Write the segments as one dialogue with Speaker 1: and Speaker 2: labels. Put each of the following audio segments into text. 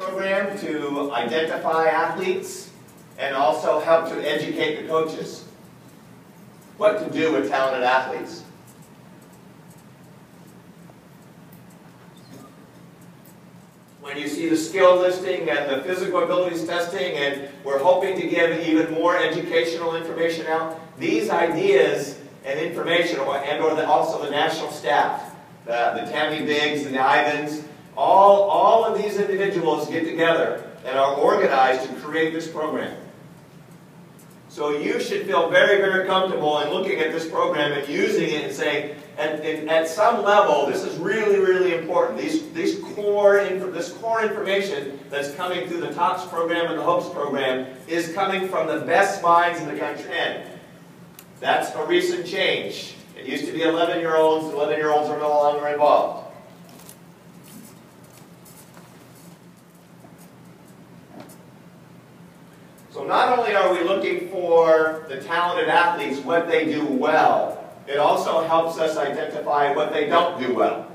Speaker 1: program to identify athletes and also help to educate the coaches what to do with talented athletes. When you see the skill listing and the physical abilities testing, and we're hoping to give even more educational information out, these ideas and information, also the national staff, the Tammy Biggs and the Ivans, all of these individuals get together and are organized to create this program. So you should feel very, very comfortable in looking at this program and using it and saying, at some level, this is really, really important. This core information that's coming through the TOPS program and the HOPES program is coming from the best minds in the country. And that's a recent change. It used to be 11-year-olds. 11-year-olds are no longer involved. So not only are we looking for the talented athletes, what they do well, it also helps us identify what they don't do well.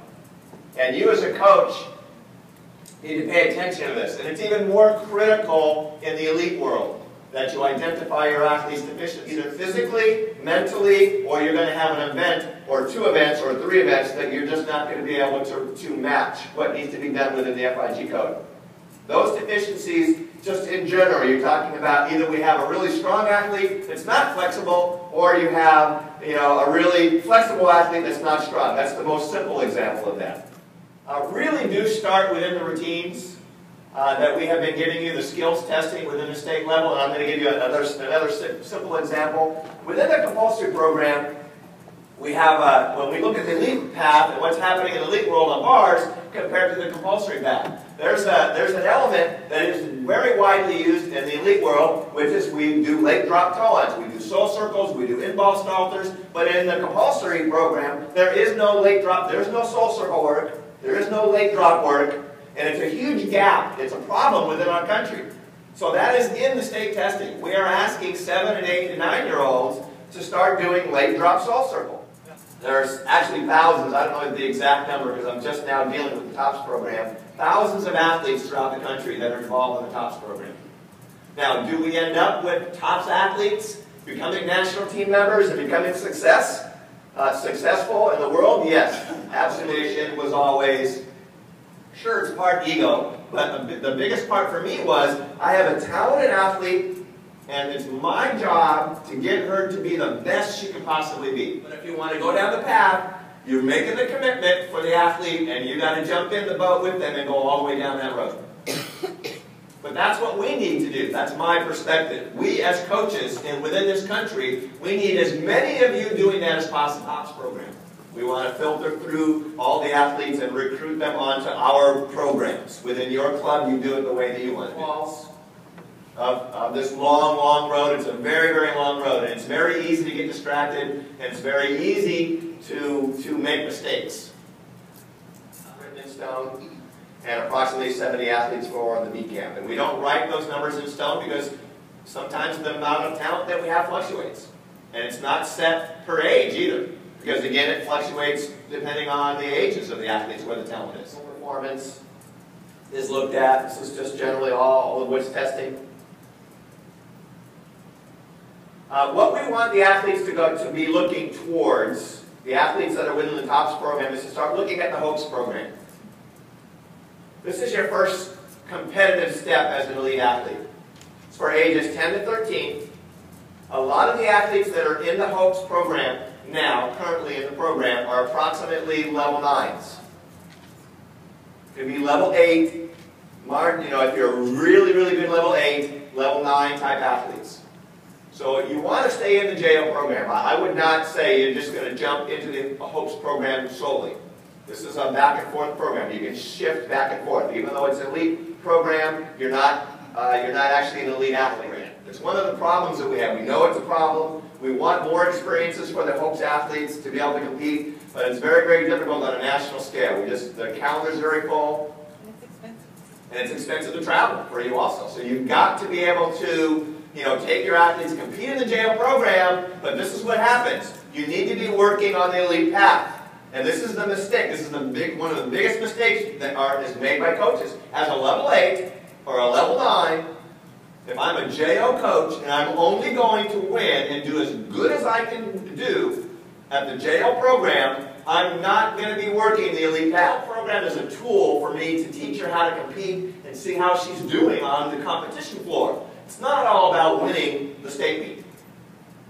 Speaker 1: And you as a coach need to pay attention to this. And it's even more critical in the elite world that you identify your athlete's deficiencies, either physically, mentally, or you're going to have an event, or 2 events, or 3 events that you're just not going to be able to match what needs to be done within the FIG code. Those deficiencies, just in general, you're talking about either we have a really strong athlete that's not flexible, or you have a really flexible athlete that's not strong. That's the most simple example of that. Really do start within the routines that we have been giving you, the skills testing within the state level, and I'm going to give you another simple example. Within the compulsory program, we have, when we look at the elite path and what's happening in the elite world on bars compared to the compulsory path, there's an element that is very widely used in the elite world, which is we do leg drop toe-ons, we do soul circles, we do in-ball stalters, but in the compulsory program, there is no leg drop, there's no soul circle work, there is no leg drop work, and it's a huge gap. It's a problem within our country. So that is in the state testing. We are asking 7 and 8 and 9-year-olds to start doing leg drop soul circle. There's actually thousands, I don't know the exact number because I'm just now dealing with the TOPS program, thousands of athletes throughout the country that are involved in the TOPS program. Now, do we end up with TOPS athletes becoming national team members and becoming successful in the world? Yes. Absolution was always, sure, it's part ego, but the biggest part for me was I have a talented athlete, and it's my job to get her to be the best she can possibly be. But if you want to go down the path, you're making the commitment for the athlete, and you got to jump in the boat with them and go all the way down that road. But that's what we need to do. That's my perspective. We as coaches and within this country, we need as many of you doing that as possible. TOPS program. We want to filter through all the athletes and recruit them onto our programs. Within your club, you do it the way that you want to do. Of this long, long road. It's a very, very long road, and it's very easy to get distracted, and it's very easy to make mistakes. Written in stone, and approximately 70 athletes for the meet camp. And we don't write those numbers in stone because sometimes the amount of talent that we have fluctuates. And it's not set per age either, because again, it fluctuates depending on the ages of the athletes where the talent is. Performance is looked at. This is just generally all of what's testing. What we want the athletes to be looking towards, the athletes that are within the TOPS program, is to start looking at the HOPES program. This is your first competitive step as an elite athlete. It's for ages 10 to 13. A lot of the athletes that are in the HOPES program now, currently in the program, are approximately level 9s. It could be level 8, if you're really, really good level 8, level 9 type athletes. So you want to stay in the JO program. I would not say you're just going to jump into the HOPES program solely. This is a back and forth program. You can shift back and forth. Even though it's an elite program, you're not actually an elite athlete. It's one of the problems that we have. We know it's a problem. We want more experiences for the HOPES athletes to be able to compete, but it's very, very difficult on a national scale. The calendar's very full.
Speaker 2: And it's expensive.
Speaker 1: And it's expensive to travel for you also. So you've got to be able to take your athletes, compete in the JO program, but this is what happens. You need to be working on the elite path. And this is the mistake. This is one of the biggest mistakes that is made by coaches. As a level 8, or a level 9, if I'm a JO coach and I'm only going to win and do as good as I can do at the JO program, I'm not going to be working the elite path. The program is a tool for me to teach her how to compete and see how she's doing on the competition floor. It's not all about winning the state meet.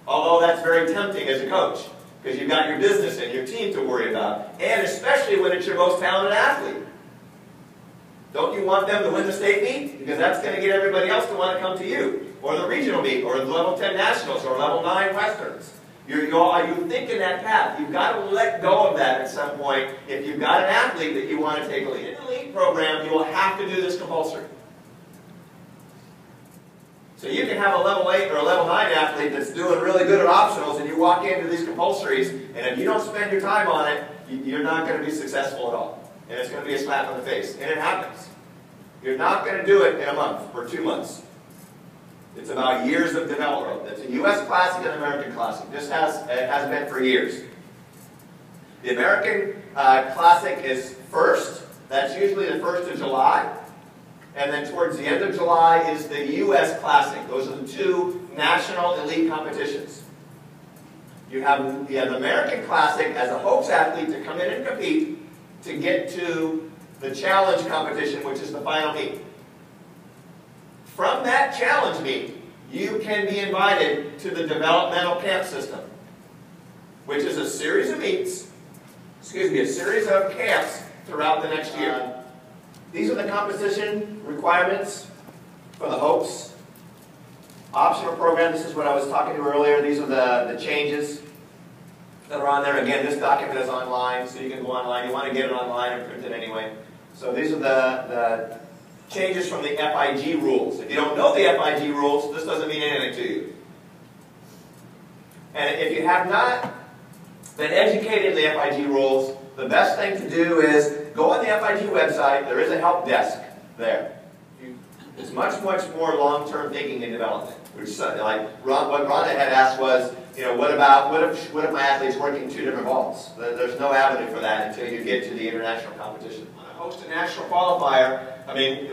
Speaker 1: Although that's very tempting as a coach, because you've got your business and your team to worry about, and especially when it's your most talented athlete. Don't you want them to win the state meet? Because that's going to get everybody else to want to come to you, or the regional meet, or the level 10 nationals, or level 9 westerns. You think in that path. You've got to let go of that at some point if you've got an athlete that you want to take a lead. In the elite program, you will have to do this compulsory. So you can have a level 8 or a level 9 athlete that's doing really good at optionals, and you walk into these compulsories, and if you don't spend your time on it, you're not going to be successful at all. And it's going to be a slap in the face. And it happens. You're not going to do it in a month or 2 months. It's about years of development. It's a U.S. Classic and American Classic. It has been for years. The American Classic is first. That's usually the 1st of July. And then towards the end of July is the U.S. Classic. Those are the 2 national elite competitions. You have the American Classic as a hopes athlete to come in and compete to get to the challenge competition, which is the final meet. From that challenge meet, you can be invited to the developmental camp system, which is a series of meets, a series of camps throughout the next year. These are the competition requirements for the hopes optional program. This is what I was talking to earlier. These are the changes that are on there. Again, this document is online, so you can go online. You want to get it online and print it anyway. So these are the changes from the FIG rules. If you don't know the FIG rules, this doesn't mean anything to you. And if you have not been educated in the FIG rules, the best thing to do is go on the FIG website. There is a help desk there. It's much, much more long-term thinking and development. Which, like what Rhonda had asked was, what if my athlete's working 2 different balls? There's no avenue for that until you get to the international competition. On a host a national qualifier,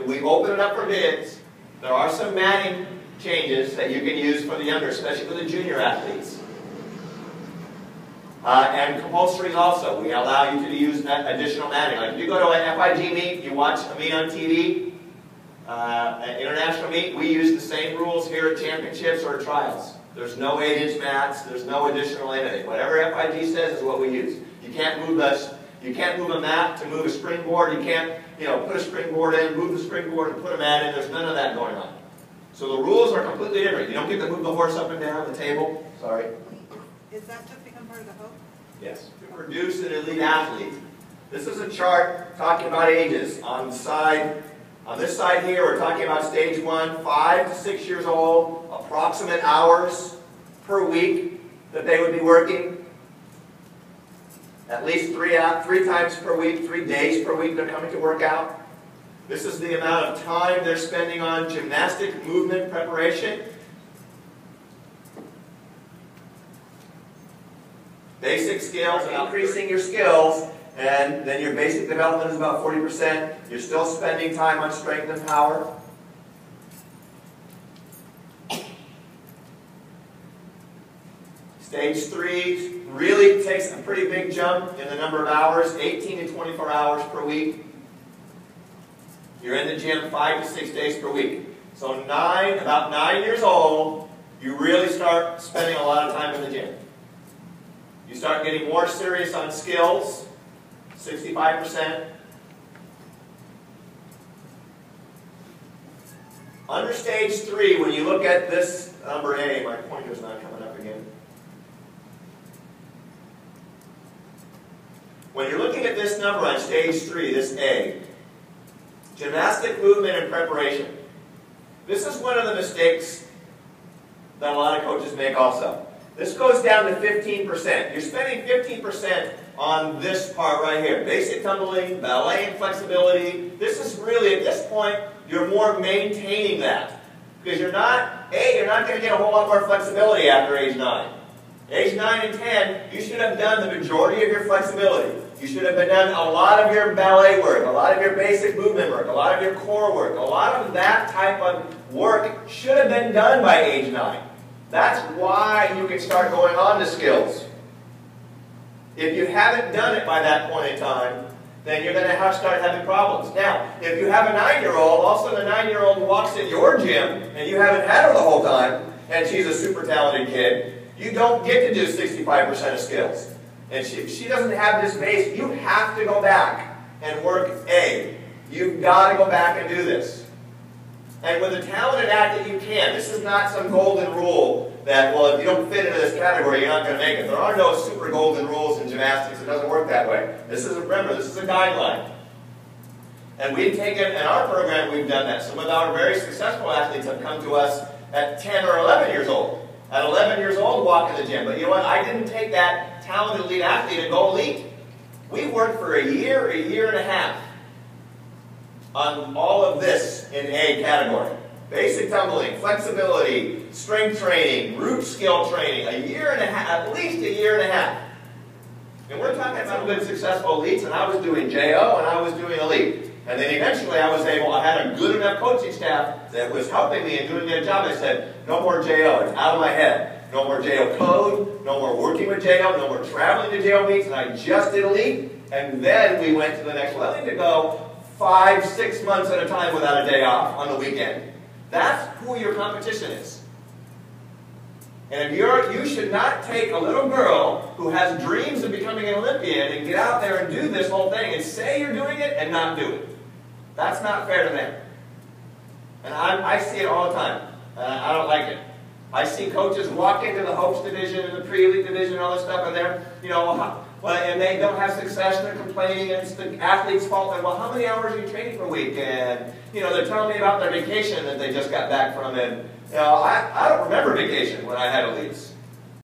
Speaker 1: we open it up for bids. There are some matting changes that you can use for the younger, especially for the junior athletes. And compulsories also. We allow you to use additional matting. Like if you go to an FIG meet, you watch a meet on TV, an international meet, we use the same rules here at championships or trials. There's no 8-inch mats, there's no additional anything. Whatever FIG says is what we use. You can't move a mat to move a springboard. You can't, put a springboard in, move the springboard and put a mat in. There's none of that going on. So the rules are completely different. You don't get to move the horse up and down the table. Sorry.
Speaker 2: Is that just become part of the hope?
Speaker 1: Yes. To produce an elite athlete. This is a chart talking about ages. On this side here, we're talking about stage 1, 5 to 6 years old, approximate hours per week that they would be working. At least three times per week, 3 days per week they're coming to work out. This is the amount of time they're spending on gymnastic movement preparation. Basic skills, increasing your skills, and then your basic development is about 40%. You're still spending time on strength and power. Stage 3 really takes a pretty big jump in the number of hours, 18 to 24 hours per week. You're in the gym 5 to 6 days per week. So about 9 years old, you really start spending a lot of time in the gym. You start getting more serious on skills, 65%. Under stage 3, when you look at this number A, my pointer's not coming up again. When you're looking at this number on stage 3, this A, gymnastic movement and preparation. This is one of the mistakes that a lot of coaches make also. This goes down to 15%. You're spending 15% on this part right here. Basic tumbling, ballet and flexibility. This is really, at this point, you're more maintaining that. Because you're not going to get a whole lot more flexibility after age 9. Age 9 and 10, you should have done the majority of your flexibility. You should have been done a lot of your ballet work, a lot of your basic movement work, a lot of your core work, a lot of that type of work should have been done by age 9. That's why you can start going on to skills. If you haven't done it by that point in time, then you're going to start having problems. Now, if you have a 9-year-old, all of a sudden a 9-year-old walks in your gym, and you haven't had her the whole time, and she's a super talented kid, you don't get to do 65% of skills. And if she doesn't have this base, you have to go back and work A. You've got to go back and do this. And with a talented athlete, you can. This is not some golden rule that, well, if you don't fit into this category, you're not going to make it. There are no super golden rules in gymnastics. It doesn't work that way. Remember, this is a guideline. And we've taken, in our program, we've done that. Some of our very successful athletes have come to us at 10 or 11 years old. At 11 years old, walk in the gym. But you know what? I didn't take that talented elite athlete and go elite. We worked for a year and a half on all of this in A category. Basic tumbling, flexibility, strength training, root skill training, a year and a half, at least a year and a half. And we're talking about good successful elites, and I was doing JO and I was doing elite. And then eventually I had a good enough coaching staff that was helping me and doing their job. I said, no more JO, it's out of my head. No more JO code, no more working with JO, no more traveling to JO meets, and I just did elite. And then we went to the next level to go 5, 6 months at a time without a day off on the weekend. That's who your competition is. And if you should not take a little girl who has dreams of becoming an Olympian and get out there and do this whole thing and say you're doing it and not do it. That's not fair to them. And I see it all the time. I don't like it. I see coaches walk into the hopes division and the pre-elite division and all this stuff, and they're, and they don't have success, and they're complaining, and it's the athlete's fault. And, well, how many hours are you training per week? And, they're telling me about their vacation that they just got back from. And, I don't remember vacation when I had elites.